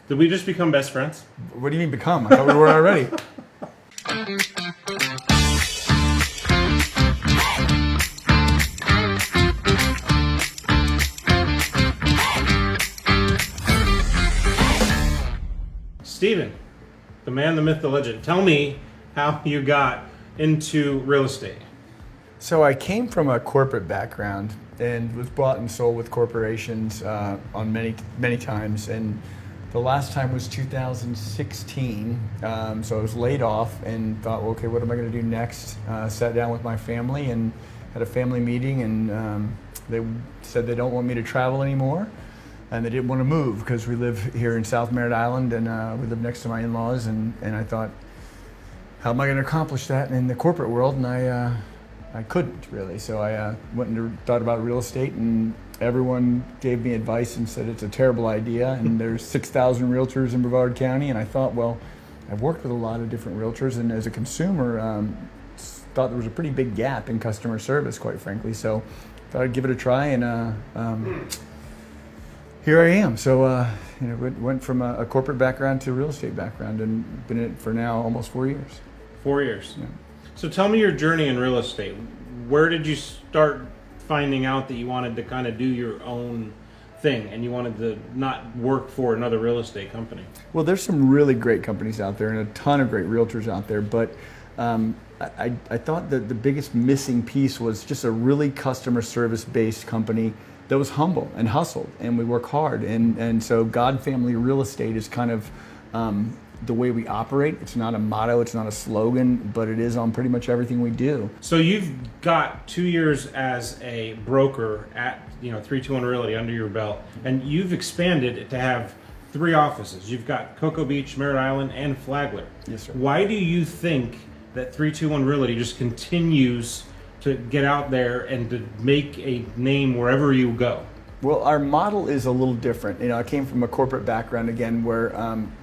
Did we just become best friends? What do you mean become? I thought we were already. Stephen, the man, the myth, the legend. Tell me how you got into real estate. So I came from a corporate background and was bought and sold with corporations on many times. And the last time was 2016. So I was laid off and thought, well, okay, what am I going to do next? Sat down with my family and had a family meeting, and they said they don't want me to travel anymore. And they didn't want to move because we live here in South Merritt Island, and we live next to my in-laws. And I thought, how am I going to accomplish that in the corporate world? And I couldn't really. So I went and thought about real estate, and everyone gave me advice and said it's a terrible idea. And there's 6,000 realtors in Brevard County. And I thought, well, I've worked with a lot of different realtors, and as a consumer, thought there was a pretty big gap in customer service, quite frankly. So I thought I'd give it a try, and here I am. So went from a corporate background to a real estate background, and been in it for now almost 4 years. 4 years. Yeah. So tell me your journey in real estate. Where did you start finding out that you wanted to kind of do your own thing and you wanted to not work for another real estate company? Well, there's some really great companies out there and a ton of great realtors out there, but I thought that the biggest missing piece was just a really customer service based company that was humble and hustled, and we work hard. And so God Family Real Estate is kind of the way we operate. It's not a motto, it's not a slogan, but it is on pretty much everything we do. So you've got 2 years as a broker at 321 Realty under your belt, and you've expanded it to have 3 offices. You've got Cocoa Beach, Merritt Island, and Flagler. Yes, sir. Why do you think that 321 Realty just continues to get out there and to make a name wherever you go? Well, our model is a little different. I came from a corporate background again, where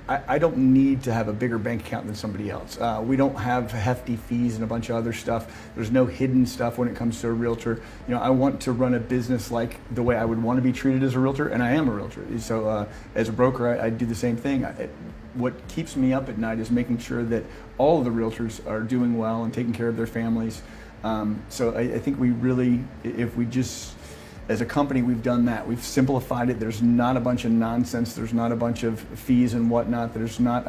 I don't need to have a bigger bank account than somebody else. We don't have hefty fees and a bunch of other stuff. There's no hidden stuff when it comes to a realtor. I want to run a business like the way I would want to be treated as a realtor, and I am a realtor. So as a broker, I do the same thing. What keeps me up at night is making sure that all of the realtors are doing well and taking care of their families. So I think we really, if we just, as a company, we've done that. We've simplified it. There's not a bunch of nonsense. There's not a bunch of fees and whatnot. There's not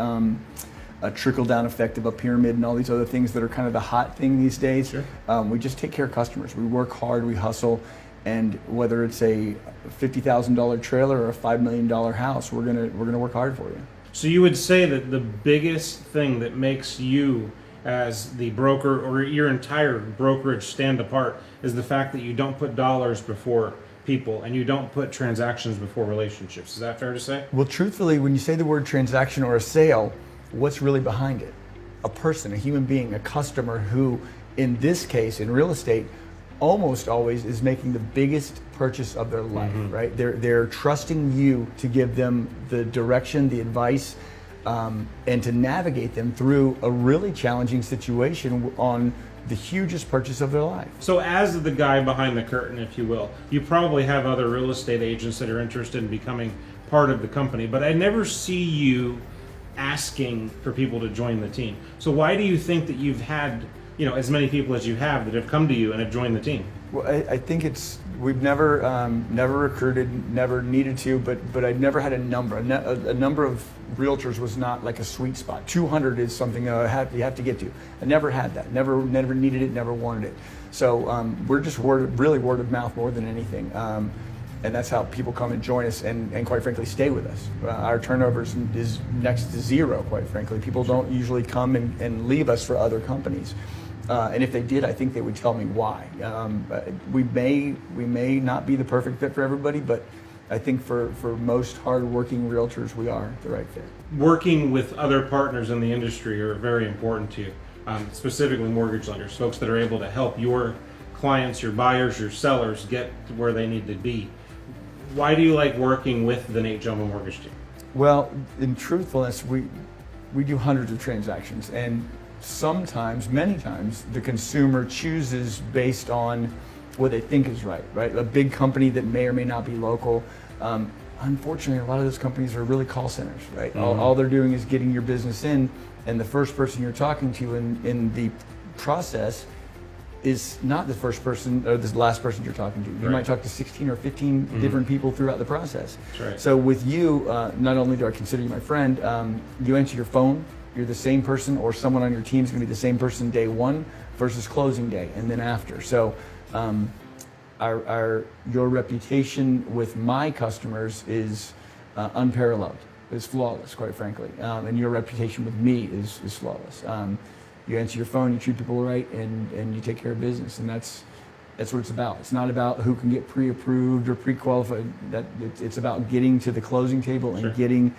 a trickle-down effect of a pyramid and all these other things that are kind of the hot thing these days. Sure. We just take care of customers. We work hard, we hustle, and whether it's a $50,000 trailer or a $5 million house, we're gonna work hard for you. So you would say that the biggest thing that makes you as the broker or your entire brokerage stand apart is the fact that you don't put dollars before people and you don't put transactions before relationships. Is that fair to say? Well, truthfully, when you say the word transaction or a sale, what's really behind it? A person, a human being, a customer who, in this case, in real estate, almost always is making the biggest purchase of their life, right? They're trusting you to give them the direction, the advice, and to navigate them through a really challenging situation on the hugest purchase of their life. So as the guy behind the curtain, if you will, you probably have other real estate agents that are interested in becoming part of the company, but I never see you asking for people to join the team. So why do you think that you've had as many people as you have that have come to you and have joined the team? Well, I think we've never recruited, never needed to, but I've never had a number. A number of realtors was not like a sweet spot. 200 is something you have to get to. I never had that. Never needed it. Never wanted it. So we're just really word of mouth more than anything. And that's how people come and join us and quite frankly stay with us. Our turnover is next to zero, quite frankly. People don't usually come and leave us for other companies. And if they did, I think they would tell me why. We may not be the perfect fit for everybody, but I think for most hard-working realtors, we are the right fit. Working with other partners in the industry are very important to you, specifically mortgage lenders, folks that are able to help your clients, your buyers, your sellers get to where they need to be. Why do you like working with the Nate Jomaa mortgage team? Well, in truthfulness, we do hundreds of transactions, and sometimes, many times, the consumer chooses based on what they think is right? A big company that may or may not be local. unfortunately, a lot of those companies are really call centers, right? All they're doing is getting your business in, and the first person you're talking to in the process is not the first person or the last person you're talking to. You might talk to 16 or 15 different people throughout the process. That's right. So with you, not only do I consider you my friend, you answer your phone, you're the same person, or someone on your team is going to be the same person day one versus closing day and then after. So your reputation with my customers is unparalleled. It's flawless, quite frankly. And your reputation with me is flawless. You answer your phone, you treat people right, and you take care of business, and that's what it's about. It's not about who can get pre-approved or pre-qualified. It's about getting to the closing table and getting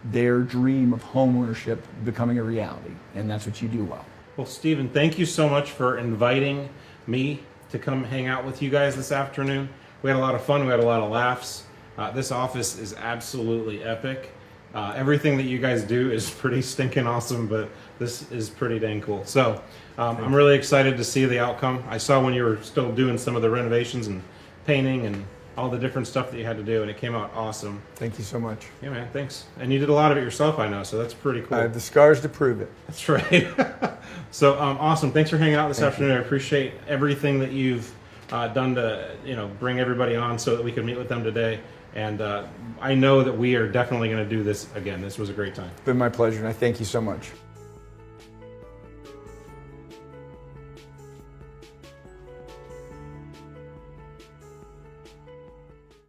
their dream of home ownership becoming a reality, and that's what you do well. Well, Stephen, thank you so much for inviting me to come hang out with you guys this afternoon. We had a lot of fun. We had a lot of laughs. This office is absolutely epic. Everything that you guys do is pretty stinking awesome, but this is pretty dang cool. So I'm really excited to see the outcome. I saw when you were still doing some of the renovations and painting and all the different stuff that you had to do, and it came out awesome. Thank you so much. Yeah, man, thanks. And you did a lot of it yourself, I know, so that's pretty cool. I have the scars to prove it. That's right. So awesome. Thanks for hanging out this afternoon. I appreciate everything that you've done to bring everybody on so that we could meet with them today. And I know that we are definitely going to do this again. This was a great time. It's been my pleasure, and I thank you so much.